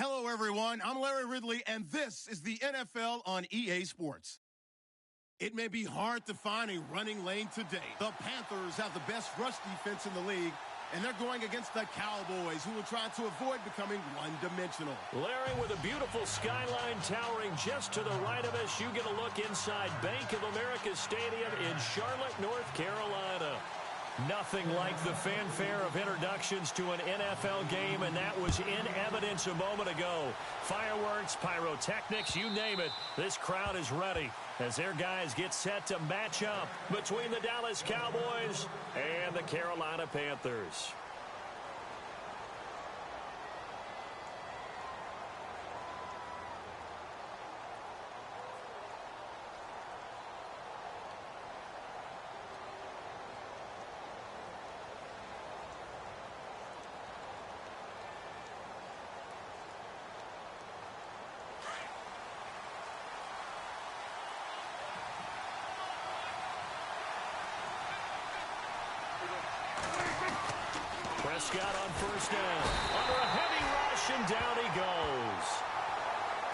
Hello, everyone. I'm Larry Ridley, and this is the NFL on EA Sports. It may be hard to find a running lane today. The Panthers have the best rush defense in the league, and they're going against the Cowboys, who will try to avoid becoming one-dimensional. Larry, with a beautiful skyline towering just to the right of us, you get a look inside Bank of America Stadium in Charlotte, North Carolina. Nothing like the fanfare of introductions to an NFL game, and that was in evidence a moment ago. Fireworks, pyrotechnics, you name it. This crowd is ready as their guys get set to match up between the Dallas Cowboys and the Carolina Panthers. Prescott on first down. Under a heavy rush, and down he goes.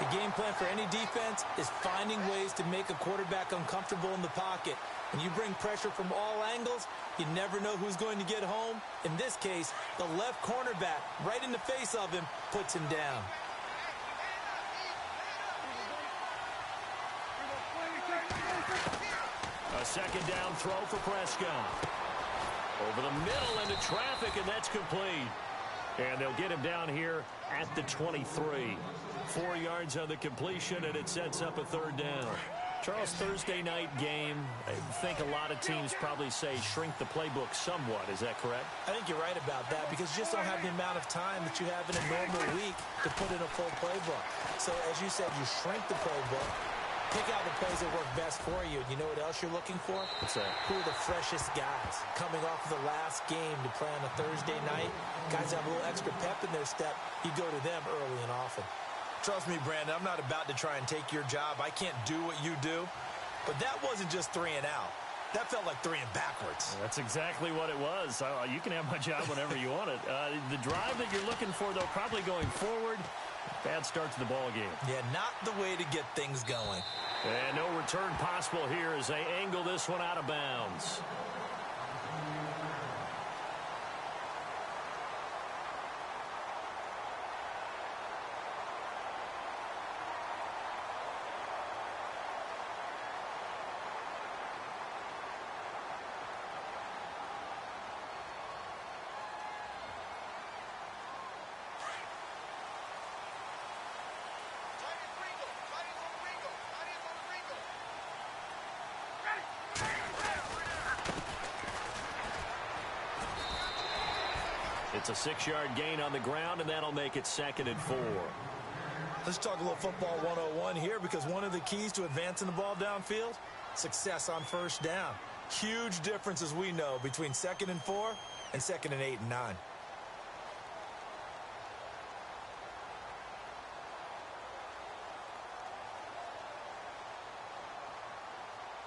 The game plan for any defense is finding ways to make a quarterback uncomfortable in the pocket. When you bring pressure from all angles, you never know who's going to get home. In this case, the left cornerback, right in the face of him, puts him down. A second down throw for Prescott. Over the middle into traffic, and that's complete. And they'll get him down here at the 23. 4 yards on the completion, and it sets up a third down. Charles, Thursday night game, I think a lot of teams probably say shrink the playbook somewhat. Is that correct? I think you're right about that because you just don't have the amount of time that you have in a normal week to put in a full playbook. So, as you said, you shrink the playbook. Pick out the plays that work best for you. And you know what else you're looking for? What's that? Who are the freshest guys coming off of the last game to play on a Thursday night? Guys have a little extra pep in their step. You go to them early and often. Trust me, Brandon, I'm not about to try and take your job. I can't do what you do. But that wasn't just 3 and out. That felt like 3 and backwards. That's exactly what it was. You can have my job whenever you want it. The drive that you're looking for, though, probably going forward. Bad start to the ball game. Yeah, not the way to get things going. And no return possible here as they angle this one out of bounds. It's a 6-yard gain on the ground, and that'll make it 2nd and 4. Let's talk a little football 101 here because one of the keys to advancing the ball downfield, success on first down. Huge difference, as we know, between 2nd and 4 and 2nd and 8 and 9.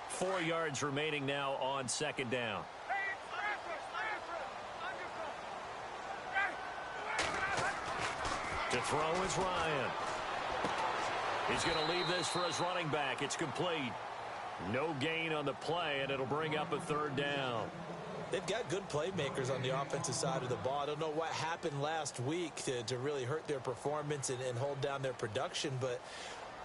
Four yards remaining now on 2nd down. To throw is Ryan. He's going to leave this for his running back. It's complete. No gain on the play, and it'll bring up a 3rd down. They've got good playmakers on the offensive side of the ball. I don't know what happened last week to really hurt their performance and hold down their production, but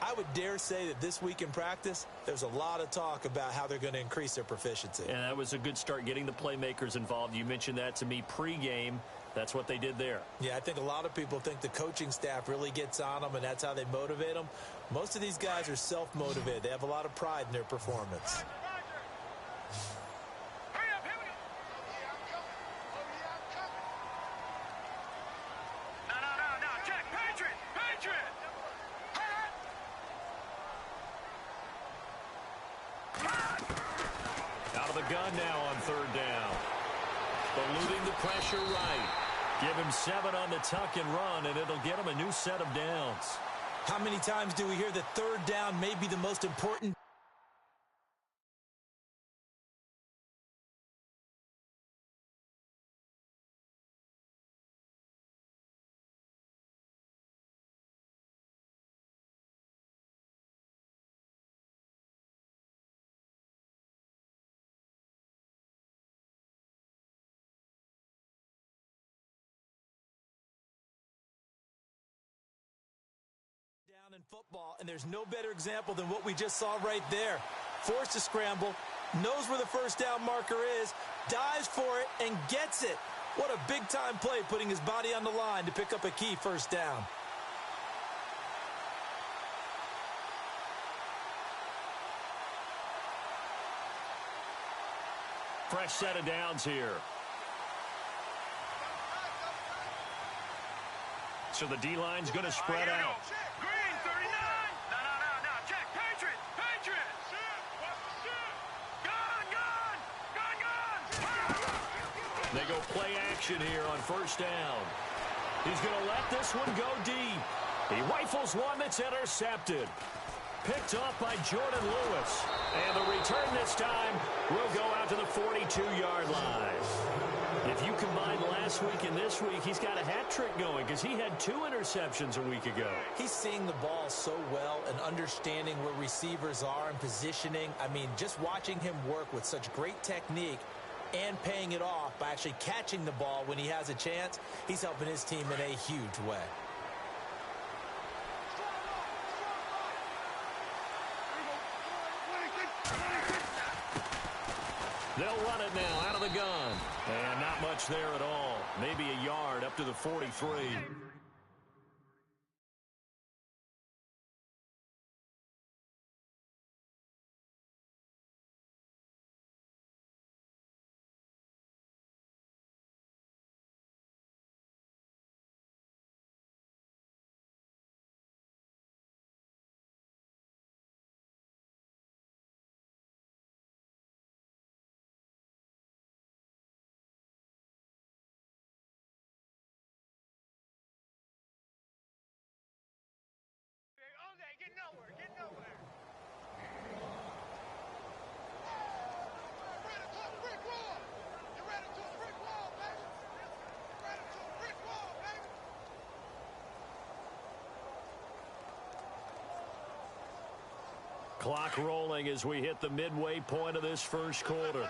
I would dare say that this week in practice, there's a lot of talk about how they're going to increase their proficiency. And that was a good start, getting the playmakers involved. You mentioned that to me pregame. That's what they did there. Yeah, I think a lot of people think the coaching staff really gets on them, and that's how they motivate them. Most of these guys are self-motivated. They have a lot of pride in their performance. Out of the gun now on 3rd down. Eluding the pressure right. Give him 7 on the tuck and run, and it'll get him a new set of downs. How many times do we hear that 3rd down may be the most important down in football, and there's no better example than what we just saw right there. Forced to scramble, knows where the first down marker is, dives for it, and gets it. What a big-time play, putting his body on the line to pick up a key first down. Fresh set of downs here. So the D-line's going to spread out. Green, 39. No. Check. Patriot. Gun. They go play action here on first down. He's going to let this one go deep. He rifles one that's intercepted. Picked off by Jordan Lewis. And the return this time will go out to the 42-yard line. If you combine last week and this week, he's got a hat trick going because he had 2 interceptions a week ago. He's seeing the ball so well and understanding where receivers are and positioning. I mean, just watching him work with such great technique and paying it off by actually catching the ball when he has a chance, he's helping his team in a huge way. They'll run it now out of the gun. And not much there at all. Maybe a yard up to the 43. Get nowhere. You're ready to a brick wall, baby. You're ready to a brick wall, baby. Clock rolling as we hit the midway point of this first quarter.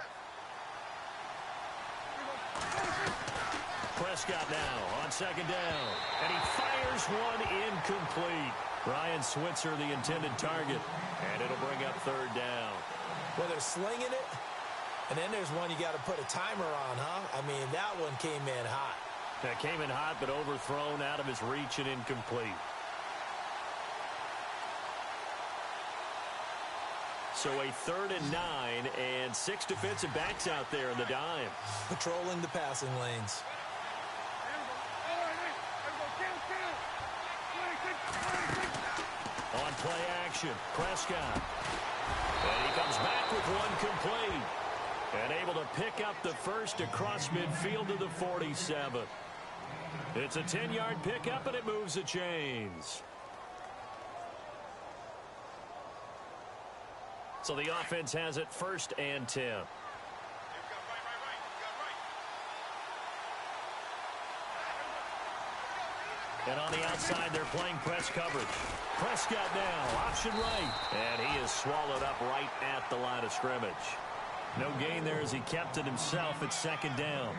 Prescott now on second down. And he fires one incomplete. Ryan Switzer, the intended target. And it'll bring up third down. Well, they're slinging it, and then there's one you got to put a timer on, huh? I mean, that one came in hot. That came in hot, but overthrown out of his reach and incomplete. So a 3rd and 9, and 6 defensive backs out there in the dime. Patrolling the passing lanes. On play action, Prescott. And he comes back with one complete. And able to pick up the first across midfield to the 47. It's a 10-yard pickup, and it moves the chains. So the offense has it 1st and 10. And on the outside, they're playing press coverage. Prescott now, option right. And he is swallowed up right at the line of scrimmage. No gain there as he kept it himself at 2nd down.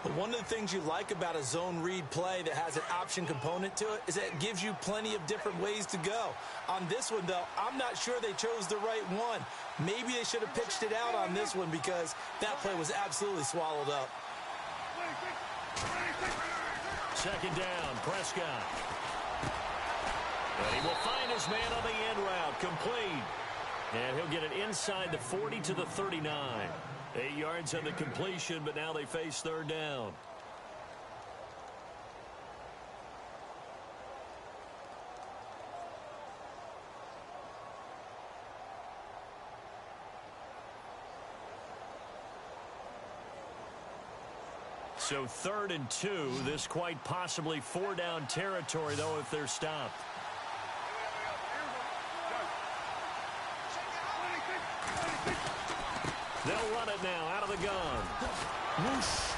But one of the things you like about a zone read play that has an option component to it is that it gives you plenty of different ways to go. On this one, though, I'm not sure they chose the right one. Maybe they should have pitched it out on this one because that play was absolutely swallowed up. 2nd down, Prescott. And he will find his man on the end route, complete. And he'll get it inside the 40 to the 39. 8 yards on the completion, but now they face 3rd down. So 3rd and 2, this quite possibly 4-down territory, though, if they're stopped. They'll run it now out of the gun. Whoosh.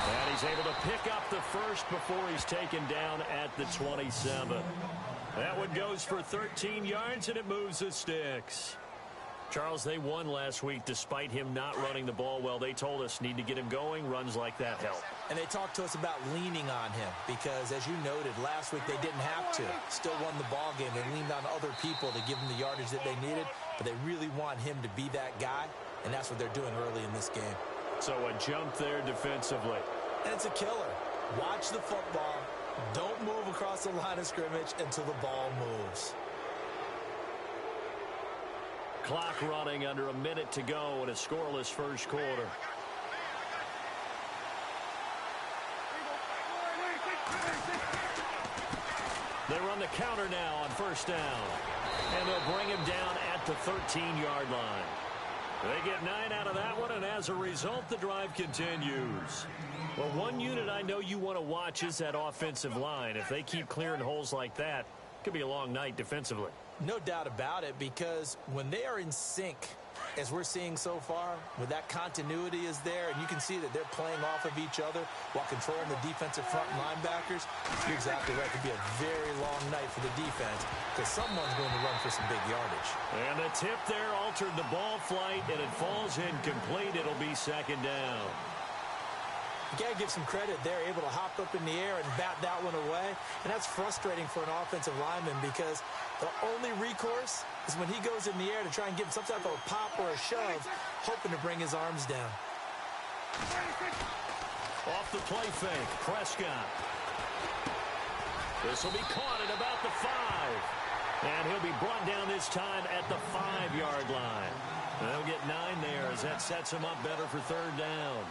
And he's able to pick up the first before he's taken down at the 27. That one goes for 13 yards, and it moves the sticks. Charles, they won last week despite him not running the ball well. They told us need to get him going. Runs like that help. And they talked to us about leaning on him because, as you noted, last week they didn't have to. Still won the ball game. They leaned on other people to give them the yardage that they needed, but they really want him to be that guy, and that's what they're doing early in this game. So a jump there defensively. And it's a killer. Watch the football. Don't move across the line of scrimmage until the ball moves. Clock running under a minute to go in a scoreless first quarter. They run the counter now on first down. And they'll bring him down at the 13-yard line. They get 9 out of that one, and as a result, the drive continues. Well, one unit I know you want to watch is that offensive line. If they keep clearing holes like that, it could be a long night defensively. No doubt about it, because when they are in sync, as we're seeing so far, when that continuity is there, and you can see that they're playing off of each other while controlling the defensive front linebackers, you're exactly right. It could be a very long night for the defense because someone's going to run for some big yardage. And the tip there altered the ball flight, and it falls incomplete. It'll be second down. You got to give some credit. They're able to hop up in the air and bat that one away. And that's frustrating for an offensive lineman because the only recourse is when he goes in the air to try and give him some type of a pop or a shove, hoping to bring his arms down. Off the play fake, Prescott. This will be caught at about the 5. And he'll be brought down this time at the 5-yard line. And they'll get 9 there as that sets him up better for third down.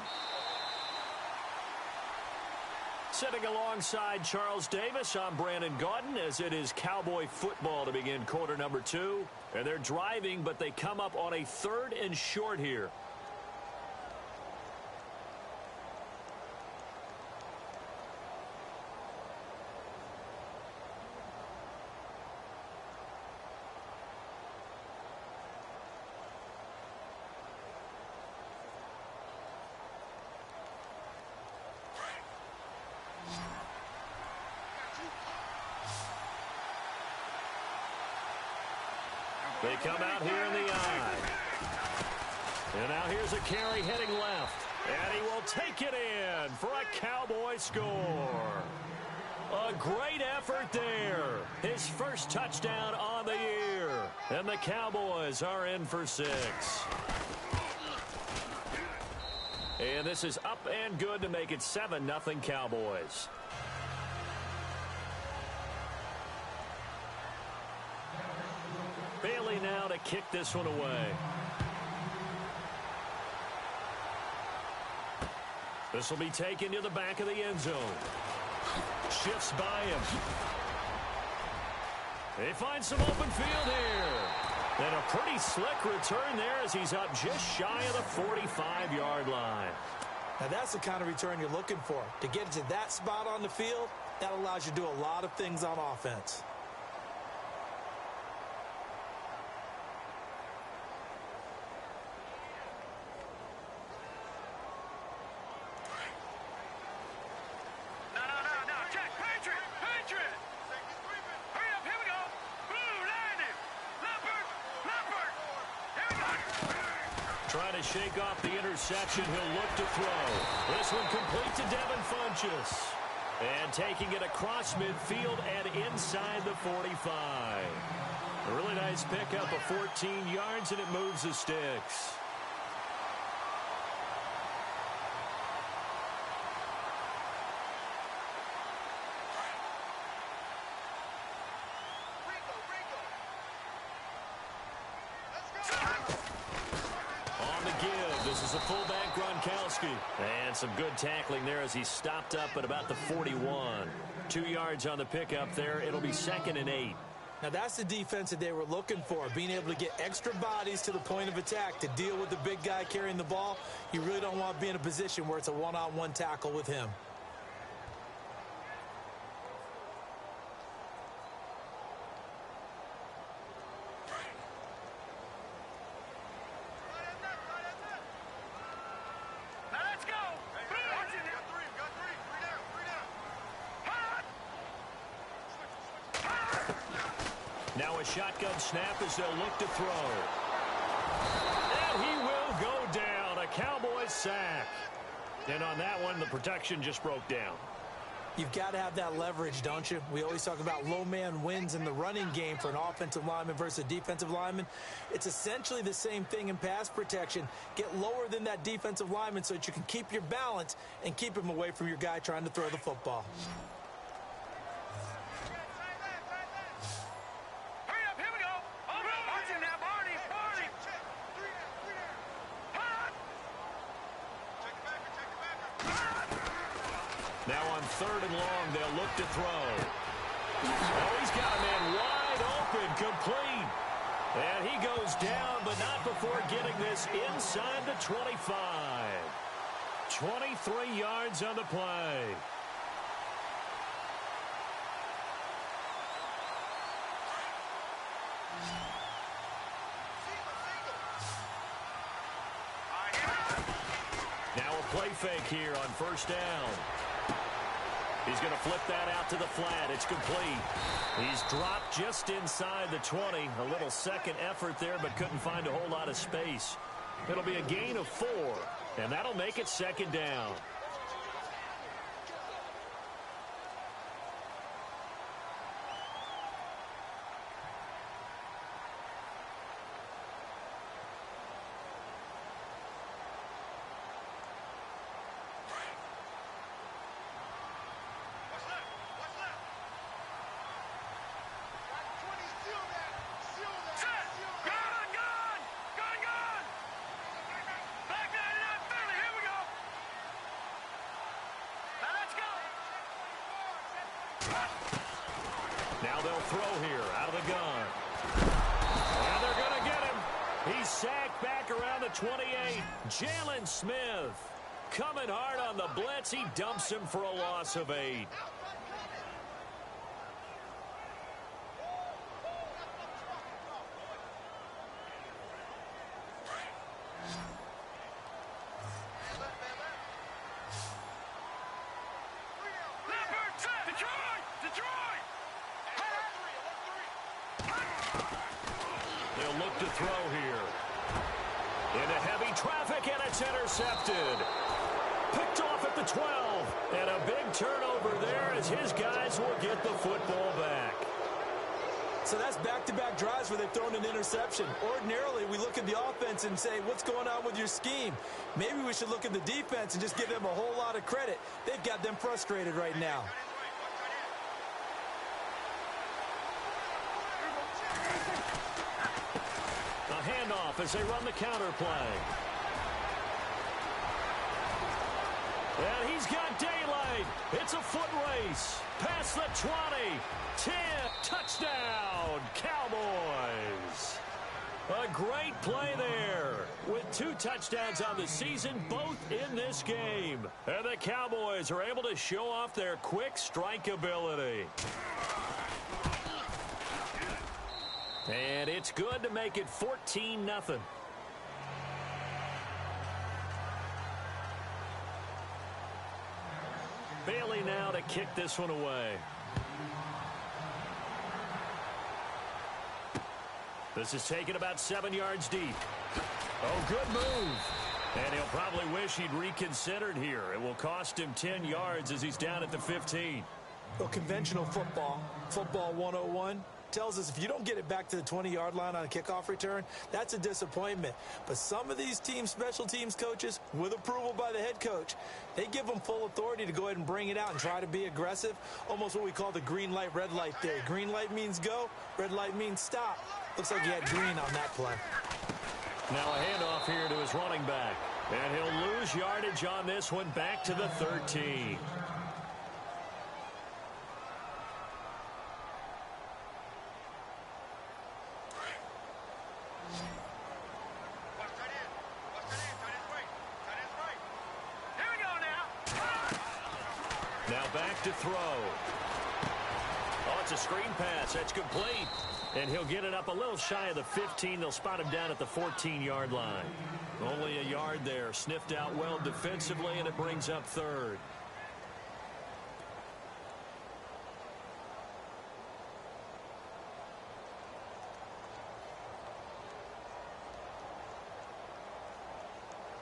Sitting alongside Charles Davis, I'm Brandon Gaudin as it is Cowboy football to begin quarter number 2. And they're driving, but they come up on a 3rd and short here. They come out here in the eye. And now here's a carry heading left. And he will take it in for a Cowboy score. A great effort there. His first touchdown on the year. And the Cowboys are in for 6. And this is up and good to make it 7-0 Cowboys. Bailey now to kick this one away. This will be taken to the back of the end zone. Shifts by him. They find some open field here. And a pretty slick return there as he's up just shy of the 45-yard line. Now that's the kind of return you're looking for. To get to that spot on the field, that allows you to do a lot of things on offense. Trying to shake off the interception. He'll look to throw. This one complete to Devin Funchess. And taking it across midfield and inside the 45. A really nice pickup of 14 yards, and it moves the sticks. Fullback Gronkowski. And some good tackling there as he stopped up at about the 41. 2 yards on the pickup there. It'll be 2nd and 8. Now that's the defense that they were looking for, being able to get extra bodies to the point of attack to deal with the big guy carrying the ball. You really don't want to be in a position where it's a one-on-one tackle with him. Now a shotgun snap as they'll look to throw. And he will go down. A Cowboys sack. And on that one, the protection just broke down. You've got to have that leverage, don't you? We always talk about low man wins in the running game for an offensive lineman versus a defensive lineman. It's essentially the same thing in pass protection. Get lower than that defensive lineman so that you can keep your balance and keep him away from your guy trying to throw the football. Hurry up, here we go. Marching now, Barney. Now on 3rd and long, they'll look to throw. Oh, he's got a man wide open, complete. And he goes down, but not before getting this inside the 25. 23 yards on the play. Now a play fake here on 1st down. He's going to flip that out to the flat. It's complete. He's dropped just inside the 20. A little second effort there, but couldn't find a whole lot of space. It'll be a gain of 4, and that'll make it 2nd down. Now they'll throw here out of the gun. And they're going to get him. He's sacked back around the 28. Jalen Smith coming hard on the blitz. He dumps him for a loss of 8. They'll look to throw here. Into heavy traffic, and it's intercepted. Picked off at the 12. And a big turnover there as his guys will get the football back. So that's back-to-back drives where they've thrown an interception. Ordinarily, we look at the offense and say, what's going on with your scheme? Maybe we should look at the defense and just give them a whole lot of credit. They've got them frustrated right now. A handoff as they run the counter play. And he's got daylight. It's a foot race. Past the 20. 10. Touchdown, Cowboys. A great play there. With 2 touchdowns on the season, both in this game. And the Cowboys are able to show off their quick strike ability. And it's good to make it 14-0. Bailey now to kick this one away. This is taken about 7 yards deep. Oh, good move. And he'll probably wish he'd reconsidered here. It will cost him 10 yards as he's down at the 15. Well, conventional football 101, tells us if you don't get it back to the 20-yard line on a kickoff return, that's a disappointment. But some of these team special teams coaches, with approval by the head coach, they give them full authority to go ahead and bring it out and try to be aggressive, almost what we call the green light, red light theory. Green light means go, red light means stop. Looks like he had green on that play. Now a handoff here to his running back. And he'll lose yardage on this one back to the 13. Now back to throw. Oh, it's a screen pass. That's complete. And he'll get it up a little shy of the 15. They'll spot him down at the 14-yard line. Only a yard there. Sniffed out well defensively, and it brings up 3rd.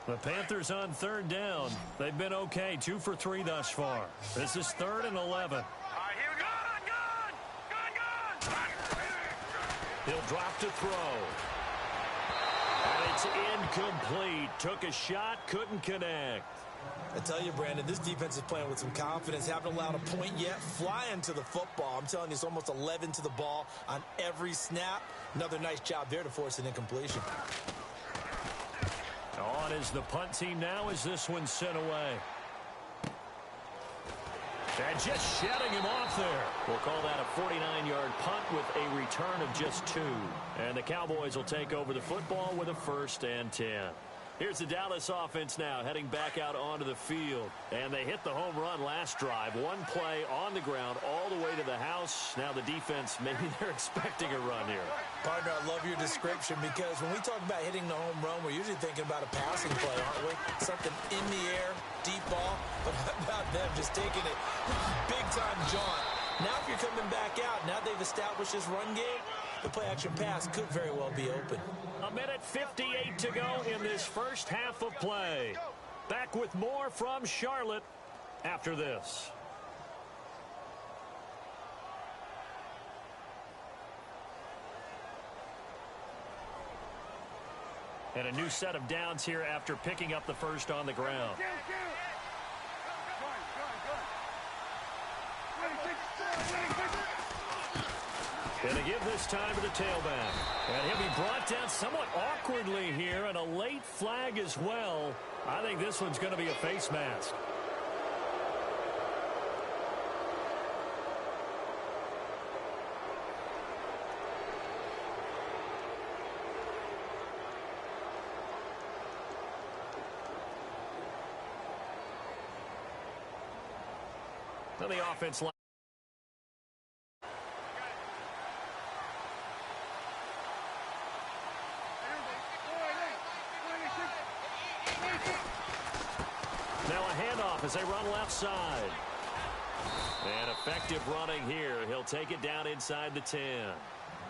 The Panthers on third down. They've been okay, 2 for 3 thus far. This is 3rd and 11. All right, here we go. He'll drop to throw. And it's incomplete. Took a shot, couldn't connect. I tell you, Brandon, this defense is playing with some confidence. Haven't allowed a point yet. Flying to the football. I'm telling you, it's almost 11 to the ball on every snap. Another nice job there to force an incompletion. On is the punt team now as this one's sent away. And just shutting him off there. We'll call that a 49-yard punt with a return of just 2. And the Cowboys will take over the football with a 1st and 10. Here's the Dallas offense now heading back out onto the field. And they hit the home run last drive. One play on the ground all the way to the house. Now the defense, maybe they're expecting a run here. Partner, I love your description because when we talk about hitting the home run, we're usually thinking about a passing play, aren't we? Something in the air, deep ball. But how about them just taking it big-time jaunt? Now if you're coming back out, now they've established this run game, the play-action pass could very well be open. 1:58 to go in this first half of play. Back with more from Charlotte after this. And a new set of downs here after picking up the first on the ground. Going to give this time to the tailback. And he'll be brought down somewhat awkwardly here, and a late flag as well. I think this one's going to be a face mask. So the offense line. Now a handoff as they run left side. And effective running here. He'll take it down inside the 10.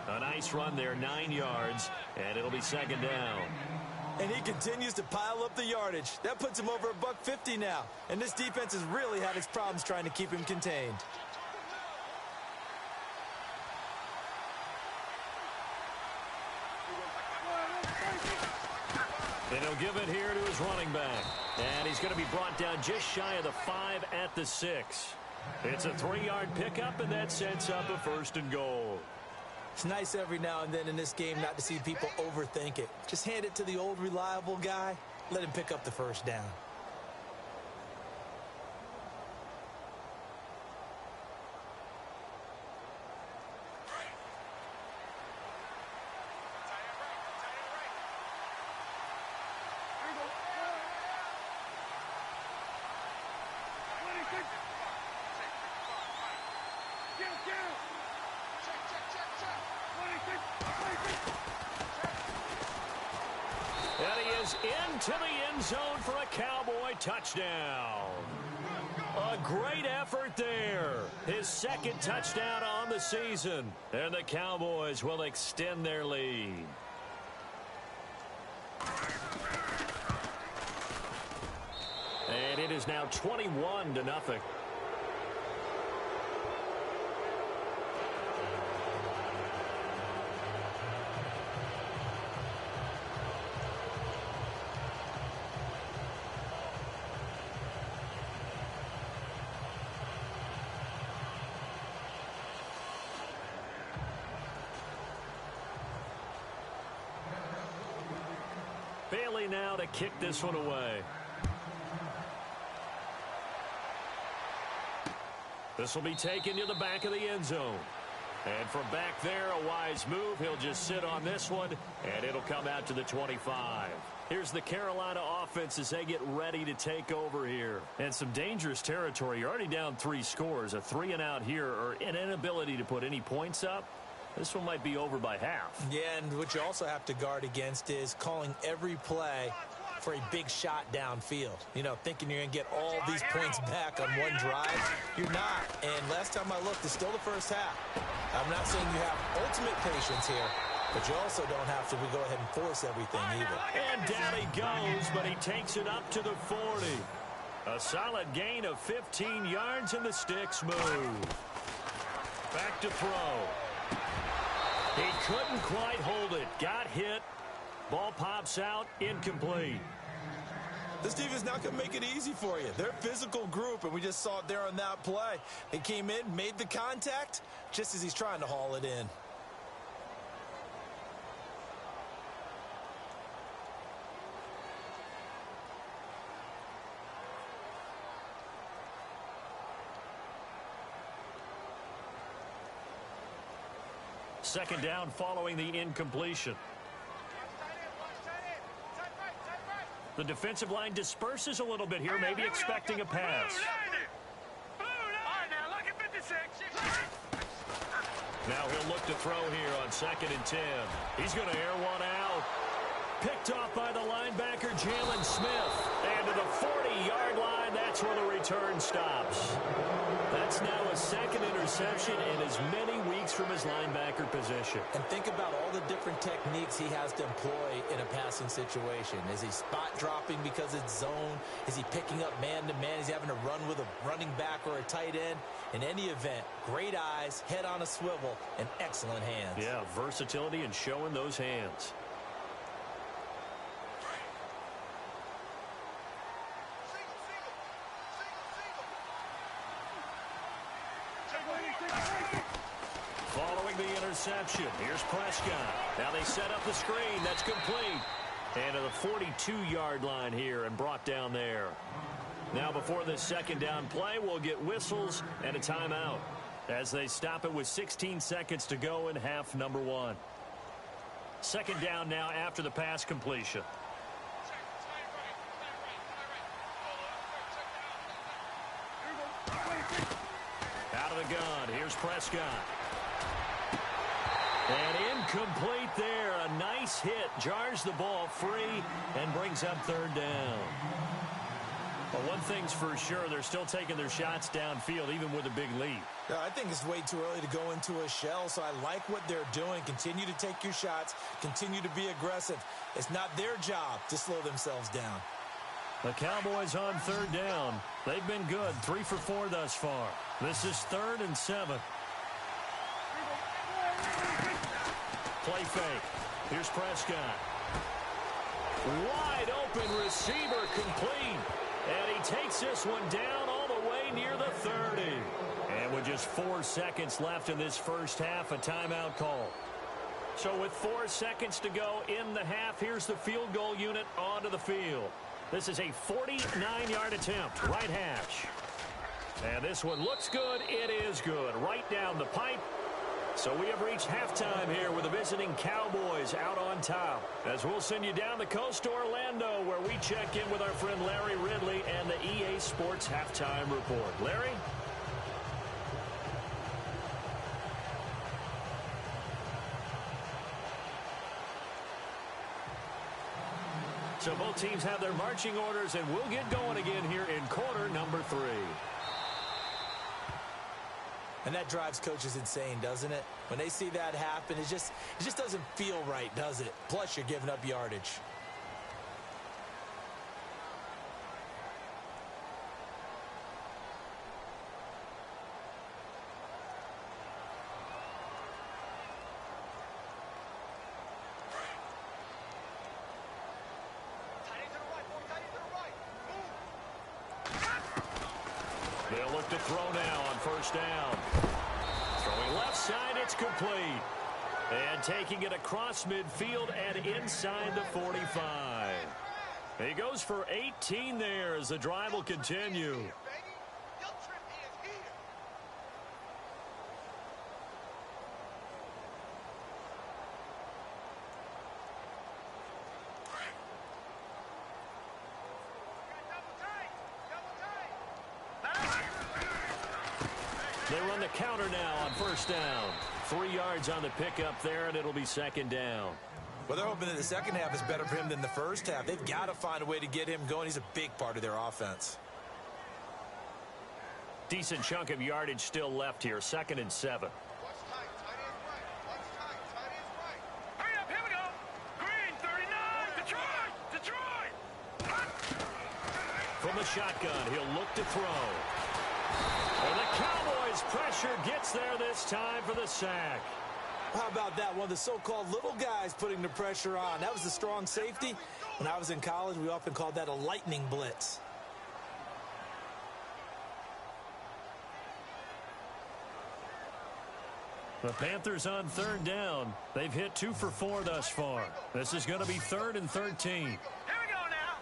A nice run there, 9 yards, and it'll be 2nd down. And he continues to pile up the yardage. That puts him over $150 now. And this defense has really had its problems trying to keep him contained. And he'll give it here to his running back. And he's going to be brought down just shy of the 5 at the 6. It's a 3-yard pickup, and that sets up a 1st and goal. It's nice every now and then in this game not to see people overthink it. Just hand it to the old reliable guy. Let him pick up the 1st down. And he is into the end zone for a Cowboy touchdown. A great effort there. His 2nd touchdown on the season. And the Cowboys will extend their lead. And it is now 21-0. Bailey now to kick this one away. This will be taken to the back of the end zone. And from back there, a wise move. He'll just sit on this one, and it'll come out to the 25. Here's the Carolina offense as they get ready to take over here. And some dangerous territory. You're already down 3 scores. A 3-and-out here, or an inability to put any points up. This one might be over by half. Yeah, and what you also have to guard against is calling every play for a big shot downfield. You know, thinking you're going to get all these points back on one drive. You're not. And last time I looked, it's still the first half. I'm not saying you have ultimate patience here, But you also don't have to go ahead and force everything either. And down he goes, but he takes it up to the 40. A solid gain of 15 yards, and the sticks move. Back to throw. He couldn't quite hold it. Got hit. Ball pops out. Incomplete. This defense is not going to make it easy for you. They're a physical group, and we just saw it there on that play. He came in, made the contact, just as he's trying to haul it in. Second down following the incompletion. The defensive line disperses a little bit here, maybe expecting a pass. Now he'll look to throw here on 2nd and 10. He's going to air one out. Picked off by the linebacker, Jalen Smith. And to the 40-yard line, that's where the return stops. That's now a second interception in as many weeks from his linebacker position. And think about all the different techniques he has to employ in a passing situation. Is he spot dropping because it's zone? Is he picking up man-to-man? Is he having to run with a running back or a tight end? In any event, great eyes, head on a swivel, and excellent hands. Yeah, versatility and showing those hands. Following the interception, here's Prescott. Now they set up the screen. That's complete. And to the 42-yard line here and brought down there. Now before this second down play, we'll get whistles and a timeout as they stop it with 16 seconds to go in half number 1. Second down now after the pass completion. Out of the gun, here's Prescott. And incomplete there. A nice hit. Jars the ball free and brings up third down. But one thing's for sure, they're still taking their shots downfield, even with a big lead. Yeah, I think it's way too early to go into a shell, so I like what they're doing. Continue to take your shots. Continue to be aggressive. It's not their job to slow themselves down. The Cowboys on third down. They've been good, 3 for 4 thus far. This is 3rd and 7. Play fake. Here's Prescott. Wide open receiver complete. And he takes this one down all the way near the 30. And with just 4 seconds left in this first half, a timeout call. So with 4 seconds to go in the half, here's the field goal unit onto the field. This is a 49-yard attempt, right hash. And this one looks good. It is good. Right down the pipe. So we have reached halftime here with the visiting Cowboys out on top. As we'll send you down the coast to Orlando, where we check in with our friend Larry Ridley and the EA Sports Halftime Report. Larry? So both teams have their marching orders, and we'll get going again here in quarter number 3. And that drives coaches insane, doesn't it? When they see that happen, it just doesn't feel right, does it? Plus, you're giving up yardage. They'll look to throw now on first down. Throwing left side, it's complete. And taking it across midfield and inside the 45. He goes for 18 there as the drive will continue. They run the counter now on first down. 3 yards on the pickup there, and it'll be second down. Well, they're hoping that the second half is better for him than the first half. They've got to find a way to get him going. He's a big part of their offense. Decent chunk of yardage still left here. 2nd and 7. Watch tight, tight end right. Watch tight, tight end right. From the shotgun, he'll look to throw. And the Cowboys' pressure gets there this time for the sack. How about that? One of the so-called little guys putting the pressure on. That was the strong safety. When I was in college, we often called that a lightning blitz. The Panthers on third down. They've hit 2 for 4 thus far. This is going to be 3rd and 13. Here we go now.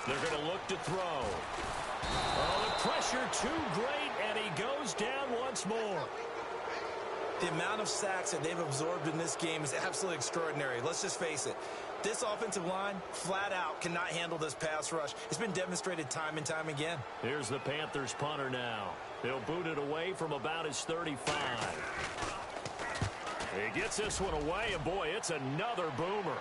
They're going to look to throw. Oh, the pressure too great, and he goes down once more. The amount of sacks that they've absorbed in this game is absolutely extraordinary. Let's just face it. This offensive line, flat out, cannot handle this pass rush. It's been demonstrated time and time again. Here's the Panthers punter now. He'll boot it away from about his 35. He gets this one away, and boy, it's another boomer.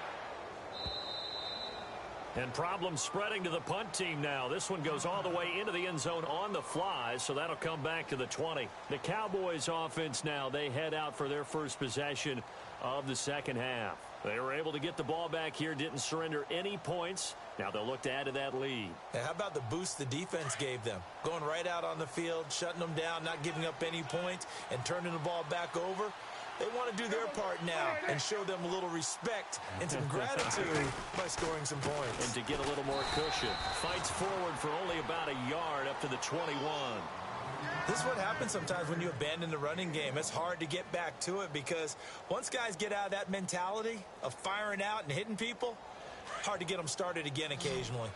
And problems spreading to the punt team now. This one goes all the way into the end zone on the fly, so that'll come back to the 20. The Cowboys offense now, they head out for their first possession of the second half. They were able to get the ball back here, didn't surrender any points. Now they'll look to add to that lead. And how about the boost the defense gave them? Going right out on the field, shutting them down, not giving up any points, and turning the ball back over. They want to do their part now and show them a little respect and some gratitude by scoring some points. And to get a little more cushion. Fights forward for only about a yard up to the 21. This is what happens sometimes when you abandon the running game. It's hard to get back to it because once guys get out of that mentality of firing out and hitting people, hard to get them started again occasionally.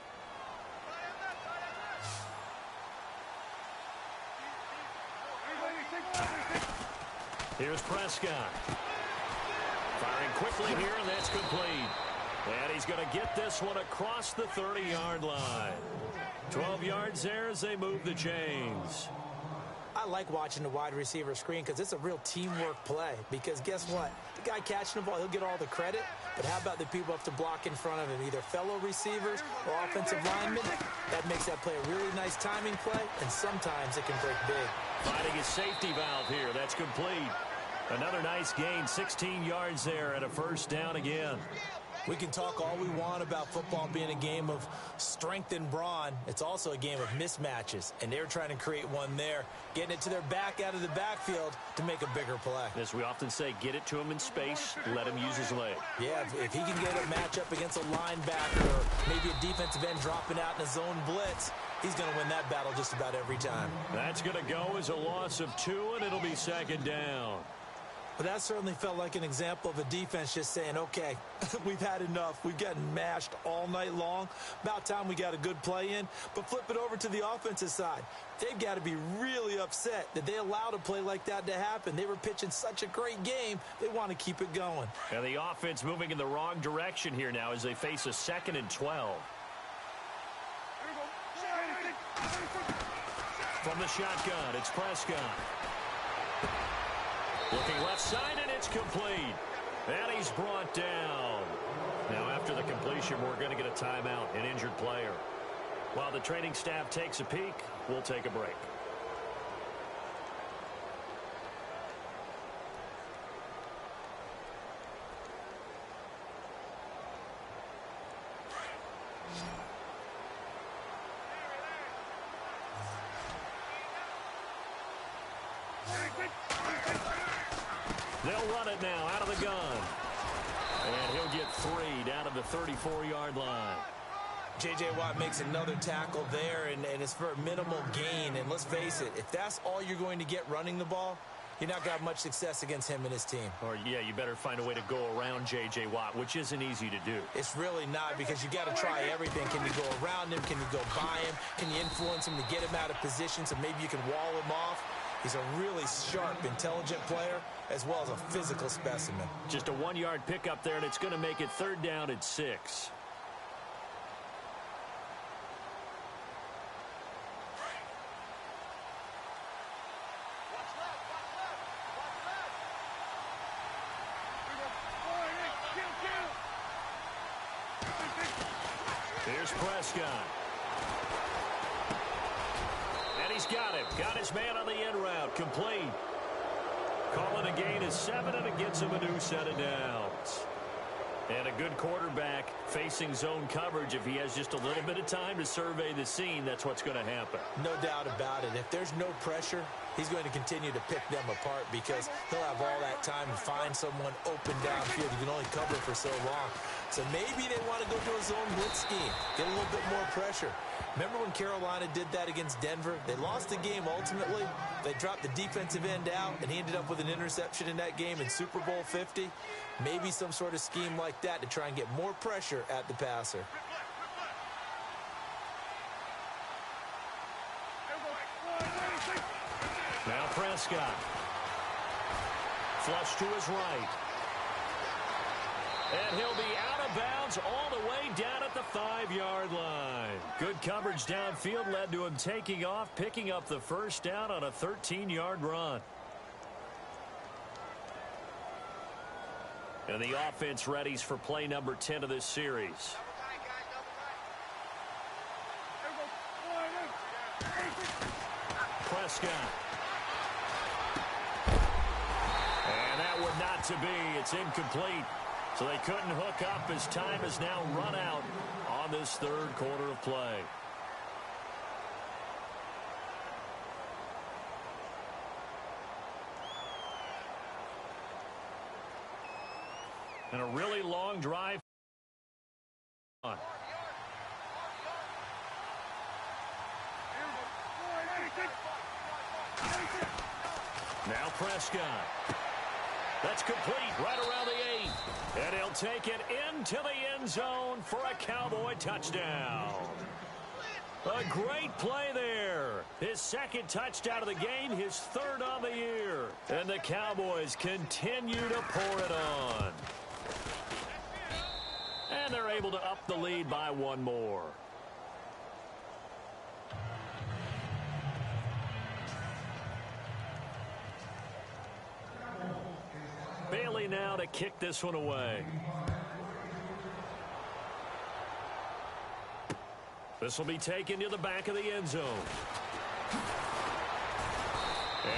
Here's Prescott. Firing quickly here, and that's complete. And he's going to get this one across the 30-yard line. 12 yards there as they move the chains. I like watching the wide receiver screen because it's a real teamwork play. Because guess what? The guy catching the ball, he'll get all the credit. But how about the people up to block in front of him, either fellow receivers or offensive linemen? That makes that play a really nice timing play, and sometimes it can break big. Finding his safety valve here. That's complete. Another nice gain, 16 yards there and a first down again. We can talk all we want about football being a game of strength and brawn. It's also a game of mismatches, and they're trying to create one there, getting it to their back out of the backfield to make a bigger play. As we often say, get it to him in space, let him use his leg. Yeah, if he can get a matchup against a linebacker or maybe a defensive end dropping out in a zone blitz, he's going to win that battle just about every time. That's going to go as a loss of 2, and it'll be second down. But that certainly felt like an example of a defense just saying, okay, we've had enough. We've gotten mashed all night long. About time we got a good play in. But flip it over to the offensive side. They've got to be really upset that they allowed a play like that to happen. They were pitching such a great game. They want to keep it going. And the offense moving in the wrong direction here now as they face a 2nd and 12. From the shotgun, it's Prescott. Looking left side, and it's complete. And he's brought down. Now, after the completion, we're going to get a timeout, an injured player. While the training staff takes a peek, we'll take a break. They'll run it now out of the gun. And he'll get 3 down to the 34-yard line. J.J. Watt makes another tackle there, and it's for a minimal gain. And let's face it, if that's all you're going to get running the ball, you're not going to have much success against him and his team. Or, yeah, you better find a way to go around J.J. Watt, which isn't easy to do. It's really not, because you got to try everything. Can you go around him? Can you go by him? Can you influence him to get him out of position so maybe you can wall him off? He's a really sharp, intelligent player, as well as a physical specimen. Just a 1-yard pickup there, and it's going to make it 3rd down at 6. Here's Prescott. And he's got him. Got his man on the end route. Complete. Calling a gain of 7, and it gets him a new set of downs. And a good quarterback facing zone coverage, if he has just a little bit of time to survey the scene, that's what's going to happen. No doubt about it. If there's no pressure, he's going to continue to pick them apart because he'll have all that time to find someone open downfield. You can only cover for so long. So maybe they want to go to a zone blitz scheme, get a little bit more pressure. Remember when Carolina did that against Denver? They lost the game ultimately. They dropped the defensive end out, and he ended up with an interception in that game in Super Bowl 50. Maybe some sort of scheme like that to try and get more pressure at the passer. Now Prescott. Flush to his right. And he'll be out of bounds all the way down at the 5-yard line. Good coverage downfield led to him taking off, picking up the first down on a 13-yard run. And the offense readies for play number 10 of this series. Prescott. And that would not to be. It's incomplete. So they couldn't hook up as time has now run out on this third quarter of play. And a really long drive. Now Prescott. That's complete right around the 8. And he'll take it into the end zone for a Cowboy touchdown. A great play there. His second touchdown of the game, his third on the year. And the Cowboys continue to pour it on. And they're able to up the lead by one more. Bailey now to kick this one away. This will be taken to the back of the end zone.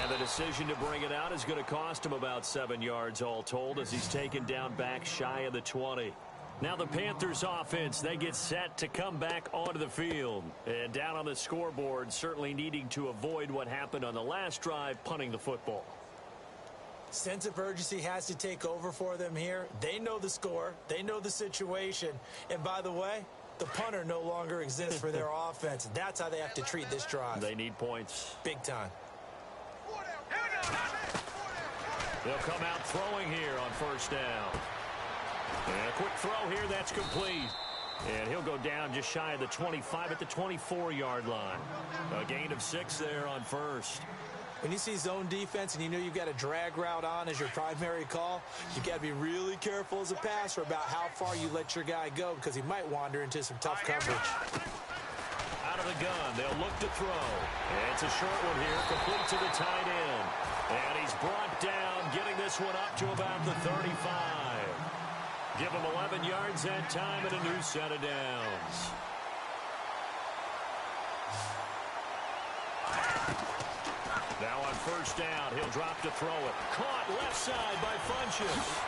And the decision to bring it out is going to cost him about 7 yards all told as he's taken down back shy of the 20. Now the Panthers offense, they get set to come back onto the field. And down on the scoreboard, certainly needing to avoid what happened on the last drive, punting the football. Sense of urgency has to take over for them here. They know the score. They know the situation. And by the way, the punter no longer exists for their offense. That's how they have to treat this drive. They need points. Big time. They'll come out throwing here on first down. And a quick throw here, that's complete. And he'll go down just shy of the 25 at the 24-yard line. A gain of 6 there on first. When you see zone defense and you know you've got a drag route on as your primary call, you've got to be really careful as a passer about how far you let your guy go because he might wander into some tough coverage. Out of the gun, they'll look to throw. And it's a short one here, complete to the tight end. And he's brought down, getting this one up to about the 35. Give him 11 yards that time and a new set of downs. Now on first down, he'll drop to throw it. Caught left side by Funchess.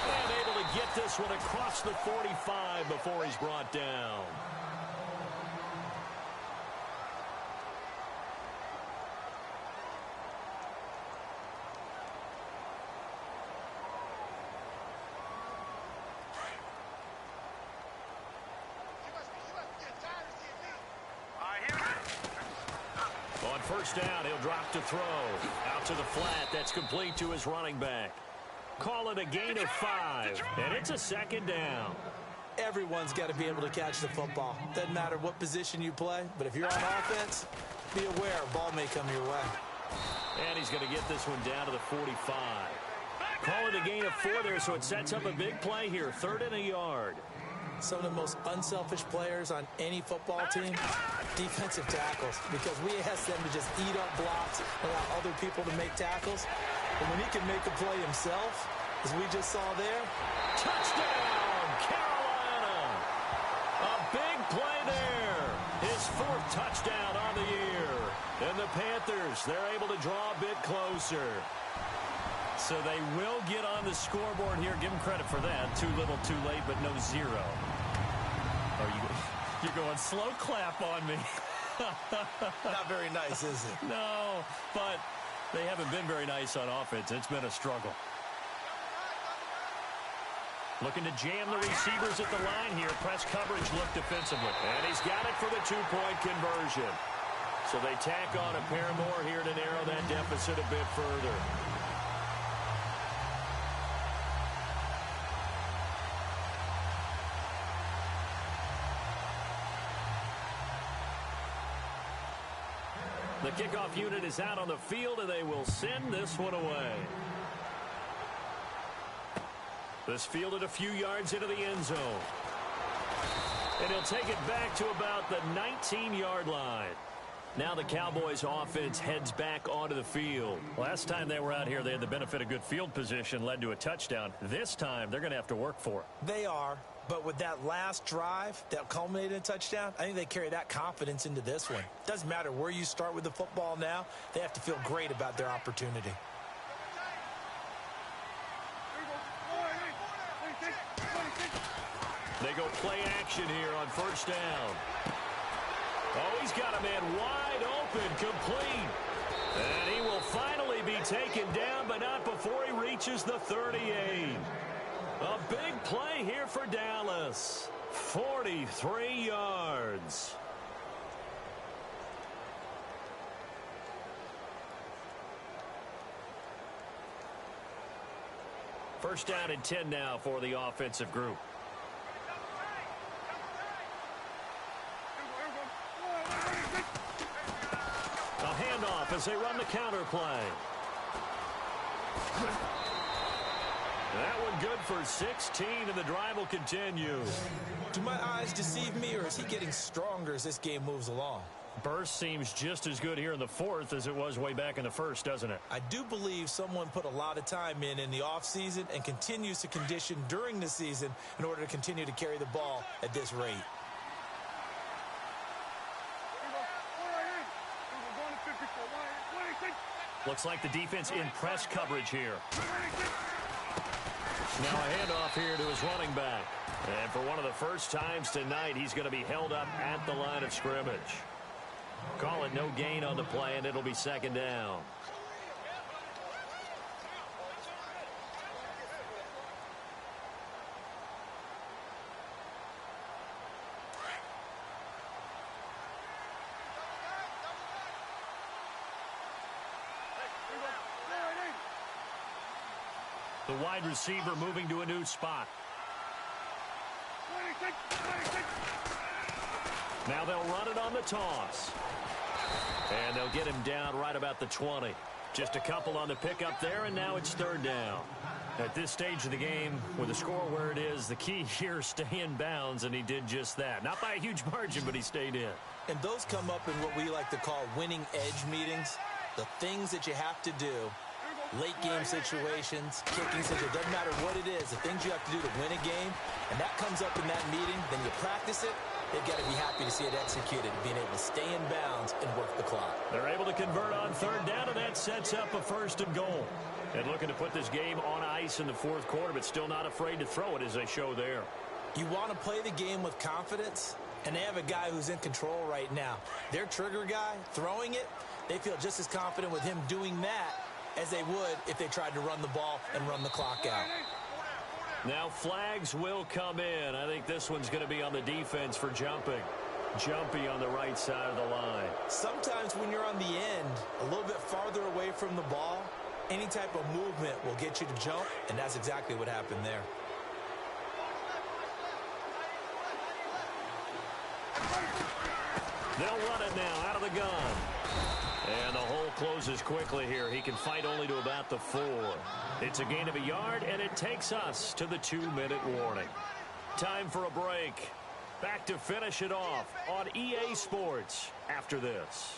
And able to get this one across the 45 before he's brought down. First down, he'll drop to throw. Out to the flat, that's complete to his running back. Call it a gain of 5, and it's a second down. Everyone's got to be able to catch the football. Doesn't matter what position you play, but if you're on offense, be aware a ball may come your way. And he's going to get this one down to the 45. Call it a gain of 4 there, so it sets up a big play here, 3rd and a yard. Some of the most unselfish players on any football team, defensive tackles, because we ask them to just eat up blocks, allow other people to make tackles. And when he can make a play himself, as we just saw there, touchdown, Carolina! A big play there. His 4th touchdown on the year. And the Panthers, they're able to draw a bit closer. So they will get on the scoreboard here. Give them credit for that. Too little, too late, but no zero. You're going slow clap on me. Not very nice, is it? No, but they haven't been very nice on offense. It's been a struggle. Looking to jam the receivers at the line here. Press coverage look defensively. And he's got it for the two-point conversion. So they tack on a pair more here to narrow that deficit a bit further. The kickoff unit is out on the field, and they will send this one away. This fielded a few yards into the end zone. And he'll take it back to about the 19-yard line. Now the Cowboys offense heads back onto the field. Last time they were out here, they had the benefit of good field position, led to a touchdown. This time, they're going to have to work for it. They are. But with that last drive that culminated in a touchdown, I think they carry that confidence into this one. Doesn't matter where you start with the football now. They have to feel great about their opportunity. They go play action here on first down. Oh, he's got a man wide open, complete. And he will finally be taken down, but not before he reaches the 38. A big play here for Dallas. 43 yards. First down and 10 now for the offensive group. A handoff as they run the counter play. That one good for 16, and the drive will continue. Do my eyes deceive me, or is he getting stronger as this game moves along? Burst seems just as good here in the fourth as it was way back in the first, doesn't it? I do believe someone put a lot of time in the offseason and continues to condition during the season in order to continue to carry the ball at this rate. Looks like the defense in press coverage here. Now a handoff here to his running back. And for one of the first times tonight, he's going to be held up at the line of scrimmage. Call it no gain on the play, and it'll be second down. The wide receiver moving to a new spot. Now they'll run it on the toss. And they'll get him down right about the 20. Just a couple on the pickup there, and now it's third down. At this stage of the game, with the score where it is, the key here is stay in bounds, and he did just that. Not by a huge margin, but he stayed in. And those come up in what we like to call winning edge meetings. The things that you have to do. Late game situations, kicking situations, it doesn't matter what it is, the things you have to do to win a game, and that comes up in that meeting, then you practice it, they've got to be happy to see it executed, being able to stay in bounds and work the clock. They're able to convert on third down, and that sets up a first and goal. And looking to put this game on ice in the fourth quarter, but still not afraid to throw it as they show there. You want to play the game with confidence, and they have a guy who's in control right now. Their trigger guy, throwing it, they feel just as confident with him doing that as they would if they tried to run the ball and run the clock out. Now flags will come in. I think this one's going to be on the defense for jumping. Jumpy on the right side of the line. Sometimes when you're on the end, a little bit farther away from the ball, any type of movement will get you to jump, and that's exactly what happened there. They'll run it now out of the gun. And the hole closes quickly here. He can fight only to about the 4. It's a gain of a yard, and it takes us to the 2-minute warning. Time for a break. Back to finish it off on EA Sports after this.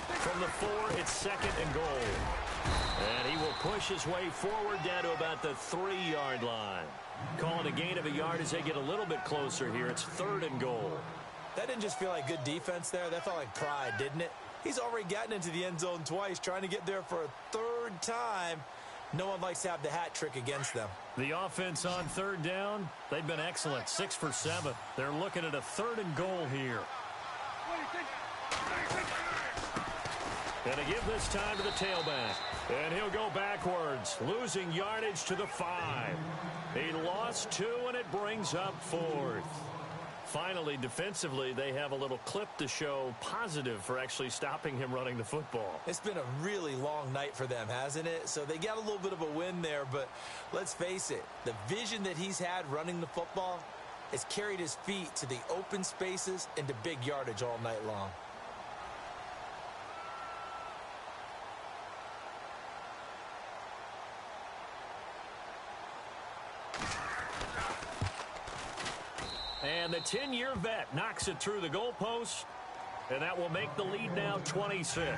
From the 4, it's 2nd and goal. And he will push his way forward down to about the 3-yard line. Calling a gain of a yard as they get a little bit closer here. It's 3rd and goal. That didn't just feel like good defense there. That felt like pride, didn't it? He's already gotten into the end zone twice, trying to get there for a 3rd time. No one likes to have the hat trick against them. The offense on 3rd down, they've been excellent. 6 for 7. They're looking at a 3rd and goal here. And to give this time to the tailback. And he'll go backwards, losing yardage to the 5. He lost 2, and it brings up 4th. Finally, defensively, they have a little clip to show positive for actually stopping him running the football. It's been a really long night for them, hasn't it? So they got a little bit of a win there, but let's face it, the vision that he's had running the football has carried his feet to the open spaces and to big yardage all night long. And the 10-year vet knocks it through the goalpost, and that will make the lead now 26.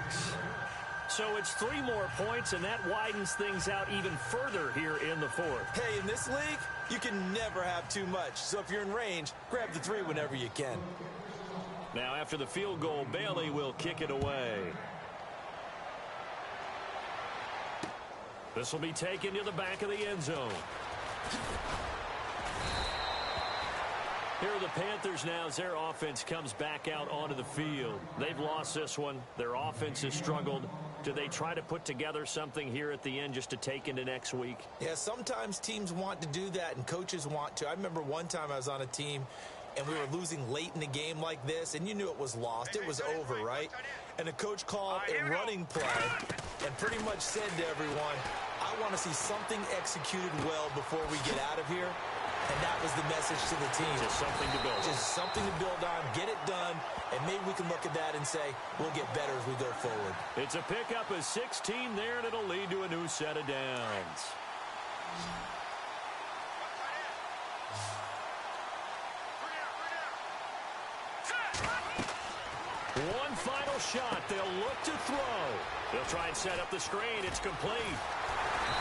So it's 3 more points, and that widens things out even further here in the 4th. Hey, in this league, you can never have too much. So if you're in range, grab the 3 whenever you can. Now after the field goal, Bailey will kick it away. This will be taken to the back of the end zone. Here are the Panthers now as their offense comes back out onto the field. They've lost this one. Their offense has struggled. Do they try to put together something here at the end just to take into next week? Yeah, sometimes teams want to do that and coaches want to. I remember one time I was on a team and we were losing late in the game like this, and you knew it was lost. It was over, right? And the coach called a running play and pretty much said to everyone, I want to see something executed well before we get out of here. And that was the message to the team. Just something to build on. Just something to build on, get it done, and maybe we can look at that and say, we'll get better as we go forward. It's a pickup of 16 there, and it'll lead to a new set of downs. One final shot. They'll look to throw. They'll try and set up the screen. It's complete.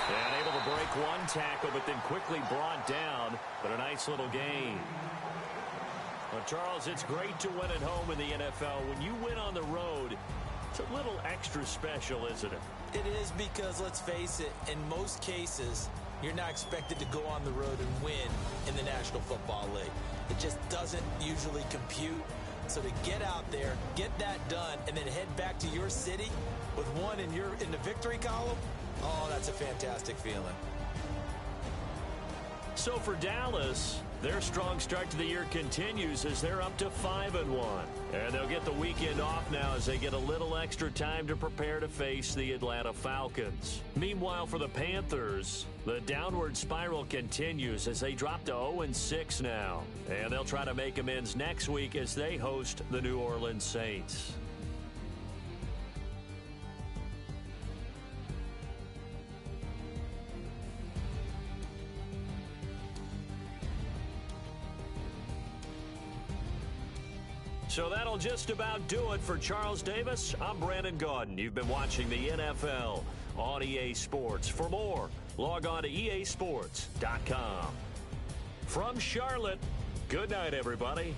And able to break one tackle, but then quickly brought down. But a nice little gain. Well, Charles, it's great to win at home in the NFL. When you win on the road, it's a little extra special, isn't it? It is because, let's face it, in most cases, you're not expected to go on the road and win in the National Football League. It just doesn't usually compute. So to get out there, get that done, and then head back to your city with one in the victory column, oh, that's a fantastic feeling. So for Dallas, their strong start to the year continues as they're up to 5-1. And they'll get the weekend off now as they get a little extra time to prepare to face the Atlanta Falcons. Meanwhile, for the Panthers, the downward spiral continues as they drop to 0-6 now. And they'll try to make amends next week as they host the New Orleans Saints. So that'll just about do it for Charles Davis. I'm Brandon Gaudin. You've been watching the NFL on EA Sports. For more, log on to easports.com. From Charlotte, good night, everybody.